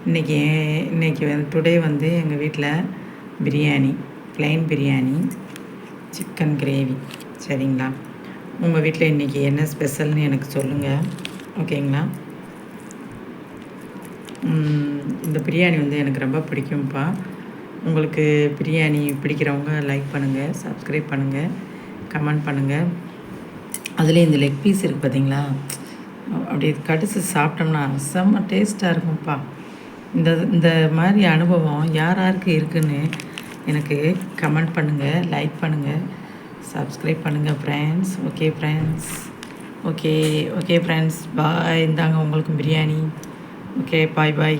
இன்றைக்கி வந்து டுடே வந்து எங்கள் வீட்டில் biryani, plain biryani, chicken gravy. சரிங்களா? உங்கள் வீட்டில் இன்றைக்கி என்ன ஸ்பெஷல்னு எனக்கு சொல்லுங்கள். ஓகேங்களா? இந்த பிரியாணி வந்து எனக்கு ரொம்ப பிடிக்கும்ப்பா. உங்களுக்கு பிரியாணி பிடிக்கிறவங்க லைக் பண்ணுங்கள், சப்ஸ்கிரைப் பண்ணுங்கள், கமெண்ட் பண்ணுங்கள். அதுலேயும் இந்த லெக் பீஸ் இருக்குது பார்த்தீங்களா, அப்படி கடிச்சு சாப்பிட்டோம்னா செம்ம டேஸ்ட்டாக இருக்கும்ப்பா. இந்த மாதிரி அனுபவம் யார் யாருக்கு இருக்குதுன்னு எனக்கு கமெண்ட் பண்ணுங்கள், லைக் பண்ணுங்கள், சப்ஸ்கிரைப் பண்ணுங்கள் friends. Okay friends, okay friends, bye. இந்தாங்க உங்களுக்கு பிரியாணி. ஓகே, பாய்.